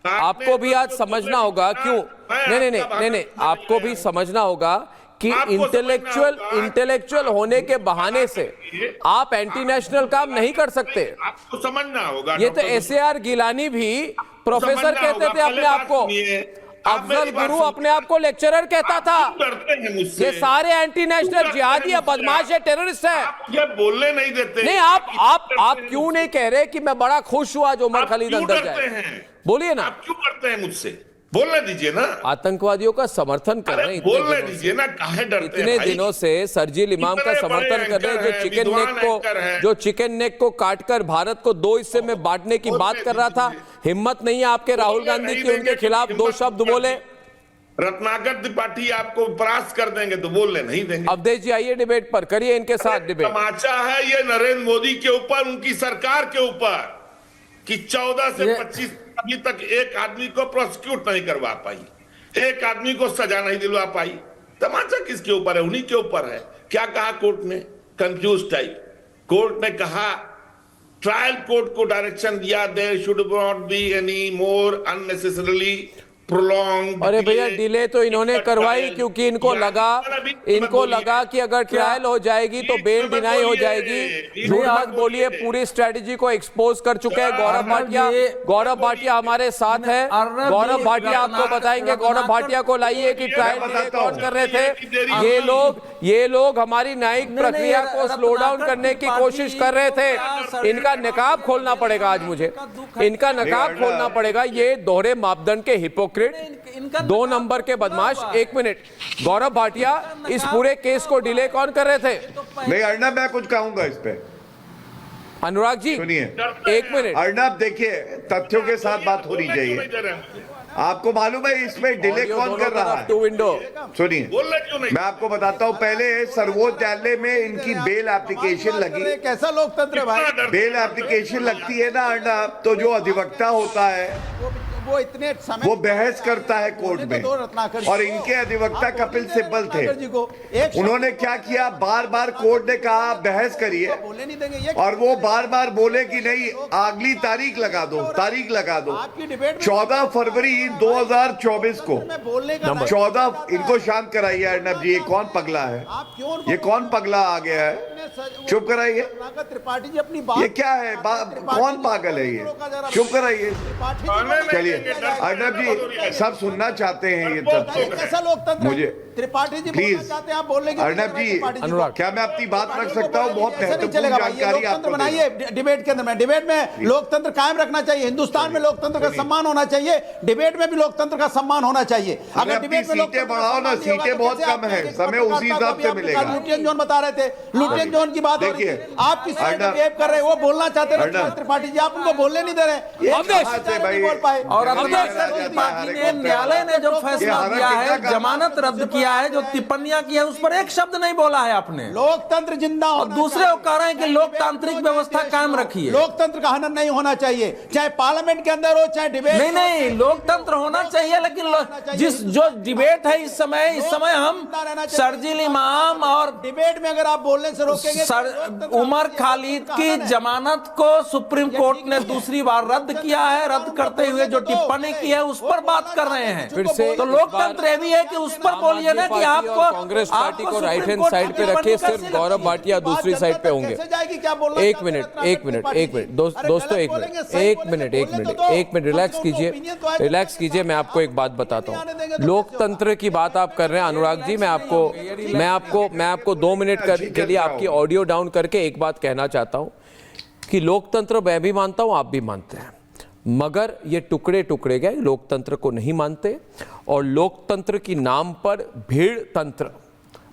आपको भी आज समझना होगा क्यों, नहीं, आपको भी समझना होगा कि इंटेलेक्चुअल होने के बहाने से आप एंटी नेशनल काम नहीं कर सकते। आपको समझना होगा। ये तो एसएआर गिलानी भी प्रोफेसर कहते थे अपने आप को, अफजल गुरु अपने आप को लेक्चरर कहता था। ये सारे एंटी नेशनल जिहादी है, बदमाश है, टेररिस्ट है। मुझे बोलने नहीं देते। नहीं, आप क्यों नहीं कह रहे कि मैं बड़ा खुश हुआ जो उमर खालिद अंदर जाए? बोलिए ना। आप क्यों करते हैं मुझसे? बोलने दीजिए ना। आतंकवादियों का समर्थन कर रहे हैं, बोलने दीजिए ना, काहे डरते हैं? इतने दिनों से सरजील इमाम का समर्थन कर रहे हैं, जो चिकन नेक को काटकर भारत को 2 हिस्से में बांटने की बात कर रहा था। हिम्मत नहीं है आपके राहुल गांधी की उनके खिलाफ 2 शब्द बोले। रत्नाकर त्रिपाठी आपको परास्त कर देंगे तो बोलने नहीं देंगे। अवधेश जी आइए डिबेट पर, करिए इनके साथ डिबेट। तमाचा है ये नरेंद्र मोदी के ऊपर, उनकी सरकार के ऊपर, कि 14 से 25 अभी तक एक आदमी को प्रोसिक्यूट नहीं करवा पाई, एक आदमी को सजा नहीं दिलवा पाई। तमाचा किसके ऊपर है? उन्हीं के ऊपर है। क्या कहा कोर्ट ने? Confuse type. कोर्ट ने कहा, ट्रायल कोर्ट को डायरेक्शन दिया, there should not be any more unnecessarily prolong. अरे भैया, डिले तो इन्होंने करवाई क्योंकि इनको लगा कि अगर ट्रायल हो जाएगी तो बेल डिनाई हो जाएगी। झूठ मत बोलिए, पूरी स्ट्रेटेजी को एक्सपोज कर चुके हैं गौरव भाटिया हमारे साथ है। गौरव भाटिया आपको बताएंगे, गौरव भाटिया को लाइए कि ट्रायल डिले कौन कर रहे थे। ये लोग हमारी न्यायिक प्रक्रिया को स्लो डाउन करने की कोशिश कर रहे थे। इनका नकाब खोलना पड़ेगा आज, मुझे इनका नकाब खोलना पड़ेगा। ये दोहरे मापदंड के हिपोक्रेट, 2 नंबर के बदमाश। 1 मिनट, गौरव भाटिया, इस पूरे केस को डिले कौन कर रहे थे? नहीं अर्नब, मैं कुछ कहूंगा इस पे। अनुराग जी सुनिए, 1 मिनट। अर्नब देखिए, तथ्यों के साथ बात होनी चाहिए। आपको मालूम है इसमें डिले कौन कर रहा है? सुनिए, मैं आपको बताता हूँ। पहले सर्वोच्च न्यायालय में इनकी बेल एप्लीकेशन लगी। कैसा लोकतंत्र भाई? बेल एप्लीकेशन लगती है ना अर्नब, तो जो अधिवक्ता होता है वो बहस करता है कोर्ट में, और इनके अधिवक्ता कपिल सिब्बल थे। उन्होंने क्या किया, बार बार कोर्ट ने कहा बहस करिए, और वो बार बार बोले कि नहीं, अगली तारीख लगा दो, 14 फरवरी 2024 को। 14, इनको शांत कराइए अर्नब जी। ये कौन पगला है? ये कौन पगला आ गया है? चुप कराइए। त्रिपाठी जी अपनी बात, ये क्या है? कौन पागल है ये? चुप कराइए। चलिए अर्नब जी, सब सुनना चाहते हैं ये सब। कैसा लोकतंत्र? मुझे त्रिपाठी जी प्लीज चाहते हैं, आप बोल लेंगे। अर्नब जी, क्या मैं अपनी बात रख सकता हूँ? बहुत महत्वपूर्ण जानकारी आपको बनाइए डिबेट के अंदर। डिबेट में लोकतंत्र कायम रखना चाहिए। हिंदुस्तान में लोकतंत्र का सम्मान होना चाहिए, डिबेट में भी लोकतंत्र का सम्मान होना चाहिए। अगर डिबेट में सीटें बढ़ाओ ना, सीटें बहुत कम है, समय उसी हिसाब से मिलेगा। लुटियन जोन बता रहे थे, लुटियन जोन की बात हो रही है। आप किस तरह का बिहेव कर रहे हैं? वो बोलना चाहते हैं त्रिपाठी जी, आप उनको बोलने नहीं दे रहे। बोल पाए। और न्यायालय ने जो फैसला दिया है, जमानत रद्द किया है, जो टिप्पणियां की है, उस पर एक शब्द नहीं बोला है आपने। लोकतंत्र जिंदा और दूसरे वो कह रहे हैं कि लोकतांत्रिक व्यवस्था कायम रखिए। लोकतंत्र का हनन नहीं होना चाहिए, चाहे पार्लियामेंट के अंदर हो, चाहे डिबेट। नहीं, लोकतंत्र होना चाहिए, लेकिन जो डिबेट है इस समय हम सरजील इमाम और डिबेट में अगर आप बोलने से रोकेंगे, उमर खालिद की जमानत को सुप्रीम कोर्ट ने दूसरी बार रद्द किया है। रद्द करते हुए जो टिप्पणी की है उस पर बात कर रहे हैं। फिर से तो लोकतंत्र ये भी है कि उस पर बोलिए ना कि आपको कांग्रेस पार्टी को राइट हैंड साइड पे रखिए, सिर्फ गौरव भाटिया दूसरी साइड पे होंगे। 1 मिनट दोस्तों, 1 मिनट रिलैक्स कीजिए। मैं आपको एक बात बताता हूँ। लोकतंत्र की बात आप कर रहे हैं अनुराग जी। मैं आपको 2 मिनट के लिए आपकी ऑडियो डाउन करके एक बात कहना चाहता हूँ कि लोकतंत्र मैं भी मानता हूँ, आप भी मानते हैं, मगर ये टुकड़े टुकड़े गए, लोकतंत्र को नहीं मानते। और लोकतंत्र की नाम पर भीड़ तंत्र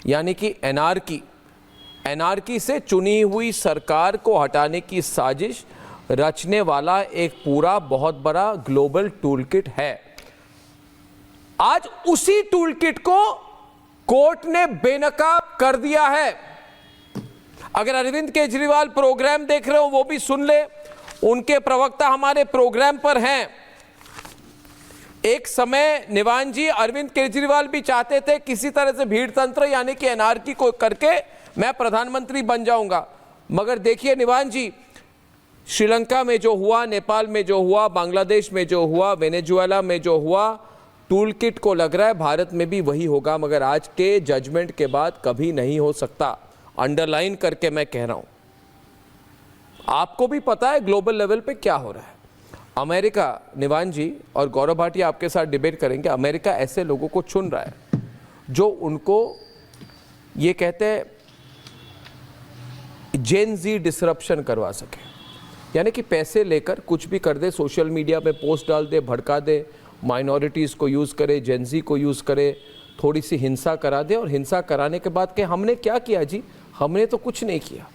यानी कि एनआरकी से चुनी हुई सरकार को हटाने की साजिश रचने वाला एक पूरा बहुत बड़ा ग्लोबल टूलकिट है। आज उसी टूलकिट को कोर्ट ने बेनकाब कर दिया है। अगर अरविंद केजरीवाल प्रोग्राम देख रहे हो वो भी सुन ले, उनके प्रवक्ता हमारे प्रोग्राम पर हैं। एक समय निवान जी, अरविंद केजरीवाल भी चाहते थे किसी तरह से भीड़ तंत्र यानी कि एनआरकी को करके मैं प्रधानमंत्री बन जाऊंगा, मगर देखिए निवान जी, श्रीलंका में जो हुआ, नेपाल में जो हुआ, बांग्लादेश में जो हुआ, वेनेजुएला में जो हुआ, टूल किट को लग रहा है भारत में भी वही होगा, मगर आज के जजमेंट के बाद कभी नहीं हो सकता। अंडरलाइन करके मैं कह रहा हूं, आपको भी पता है ग्लोबल लेवल पे क्या हो रहा है। अमेरिका, निवान जी और गौरव भाटिया आपके साथ डिबेट करेंगे, अमेरिका ऐसे लोगों को चुन रहा है जो उनको ये कहते हैं जेन जी डिसरप्शन करवा सके, यानी कि पैसे लेकर कुछ भी कर दे, सोशल मीडिया पे पोस्ट डाल दे, भड़का दे, माइनॉरिटीज़ को यूज़ करे, जेन जी को यूज़ करे, थोड़ी सी हिंसा करा दे और हिंसा कराने के बाद कि हमने क्या किया जी, हमने तो कुछ नहीं किया।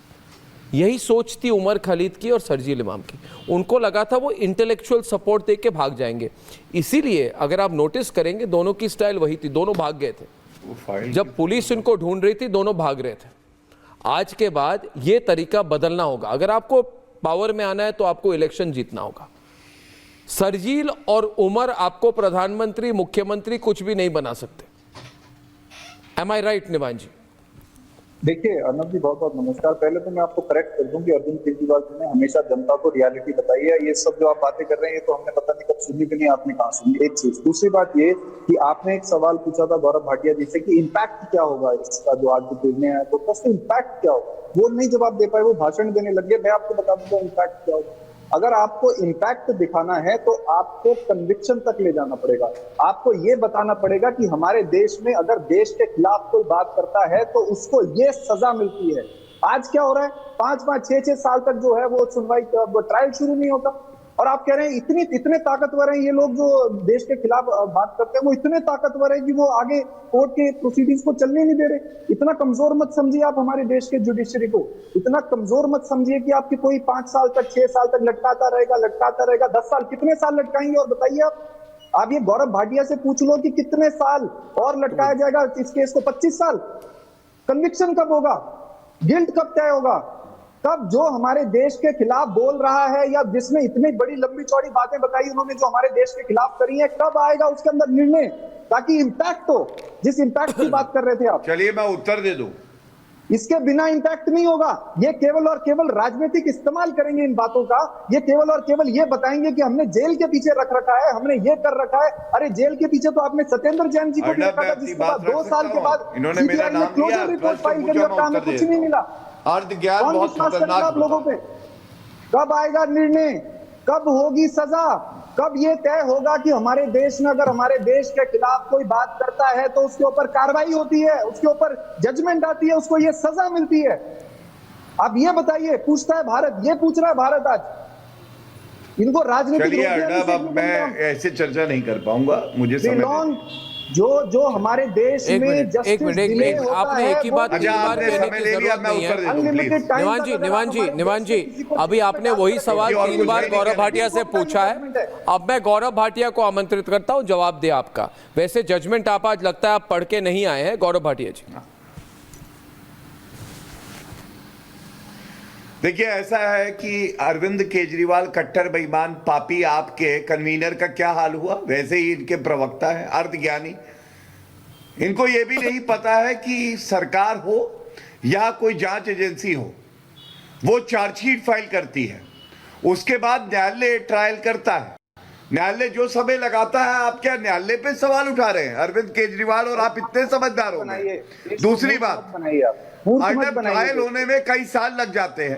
यही सोच थी उमर खालिद की और सरजील इमाम की। उनको लगा था वो इंटेलेक्चुअल सपोर्ट दे के भाग जाएंगे, इसीलिए अगर आप नोटिस करेंगे दोनों की स्टाइल वही थी, दोनों भाग गए थे। जब पुलिस इनको ढूंढ रही थी दोनों भाग रहे थे। आज के बाद ये तरीका बदलना होगा। अगर आपको पावर में आना है तो आपको इलेक्शन जीतना होगा। सरजील और उमर आपको प्रधानमंत्री, मुख्यमंत्री कुछ भी नहीं बना सकते। एम आई राइट निवान जी? देखिए अर्नब जी, बहुत बहुत नमस्कार। पहले तो मैं आपको करेक्ट कर दूं कि अरविंद केजरीवाल जी ने हमेशा जनता को रियलिटी बताई है। ये सब जो आप बातें कर रहे हैं ये तो हमने पता नहीं कब सुनी भी नहीं, आपने कहाँ सुनी। एक चीज। दूसरी बात ये कि आपने एक सवाल पूछा था गौरव भाटिया जी से कि इम्पैक्ट क्या होगा इसका, जो आज जो निर्णय है तो उसका इम्पैक्ट क्या होगा। वो नहीं जवाब दे पाए, वो भाषण देने लग गए। मैं आपको बता दूंगा इम्पैक्ट क्या होगा। अगर आपको इम्पैक्ट दिखाना है तो आपको कन्विक्शन तक ले जाना पड़ेगा। आपको ये बताना पड़ेगा कि हमारे देश में अगर देश के खिलाफ कोई बात करता है तो उसको ये सजा मिलती है। आज क्या हो रहा है, 5-5, 6-6 साल तक जो है वो सुनवाई, ट्रायल शुरू नहीं होता। और आप कह रहे हैं इतने ताकतवर हैं ये लोग जो देश के खिलाफ बात करते हैं, वो इतने ताकतवर हैं कि वो आगे कोर्ट के प्रोसीडिंग्स को चलने नहीं दे रहे। इतना कमजोर मत समझिए आप हमारे देश के जुडिशरी को। इतना कमजोर मत समझिए कि आपकी कोई 5 साल तक, 6 साल तक लटकाता रहेगा। 10 साल, कितने साल लटकाएंगे और बताइए आप ये गौरव भाटिया से पूछ लो कि कितने साल और लटकाया जाएगा इस केस को। 25 साल। कन्विक्शन कब होगा? गिल्ट कब तय होगा? तब जो हमारे देश के खिलाफ बोल रहा है या जिसने इतनी बड़ी लंबी चौड़ी बातें बताई उन्होंने जो हमारे देश के खिलाफ करी है, कब आएगा उसके अंदर निर्णय, ताकि इंपैक्ट हो। जिस इंपैक्ट की बात कर रहे थे आप, चलिए मैं उत्तर दे दूं। इसके बिना इंपैक्ट नहीं होगा। ये केवल और केवल राजनीतिक इस्तेमाल करेंगे इन बातों का। ये केवल और केवल ये बताएंगे कि हमने जेल के पीछे रख रखा है, हमने ये कर रखा है। अरे जेल के पीछे तो आपने सत्येंद्र जैन जी को भी रखा था, जिसके बाद 2 साल के बाद सीबीआई ने क्लोजर रिपोर्ट फाइल करी और काम में कुछ नहीं मिला। अर्ध ज्ञान कौन बहुत विश्वास करेगा आप लोगों पे? कब आएगा निर्णय? कब होगी सजा? कब ये तय होगा कि हमारे देश में अगर हमारे देश के खिलाफ कोई बात करता है तो उसके ऊपर कार्रवाई होती है, उसके ऊपर जजमेंट आती है, उसको ये सजा मिलती है? आप ये बताइए। पूछता है भारत, ये पूछ रहा है भारत आज। इनको राजनीतिक मैं ऐसे चर्चा नहीं कर पाऊंगा, मुझे समझ जो हमारे देश में आपने एक ही बात कहने की जरूरत नहीं है। निवान जी अभी आपने वही सवाल 3 बार गौरव भाटिया से पूछा है। अब मैं गौरव भाटिया को आमंत्रित करता हूं, जवाब दे आपका। वैसे जजमेंट आप आज लगता है आप पढ़ के नहीं आए हैं, गौरव भाटिया जी। देखिए ऐसा है कि अरविंद केजरीवाल कट्टर बेईमान पापी आपके कन्वीनर का क्या हाल हुआ, वैसे ही इनके प्रवक्ता है अर्धज्ञानी। इनको यह भी नहीं पता है कि सरकार हो या कोई जांच एजेंसी हो, वो चार्जशीट फाइल करती है, उसके बाद न्यायालय ट्रायल करता है। न्यायालय जो समय लगाता है, आप क्या न्यायालय पे सवाल उठा रहे हैं अरविंद केजरीवाल, और आप इतने समझदार हो गए। दूसरी बात, ट्रायल होने में कई साल लग जाते हैं।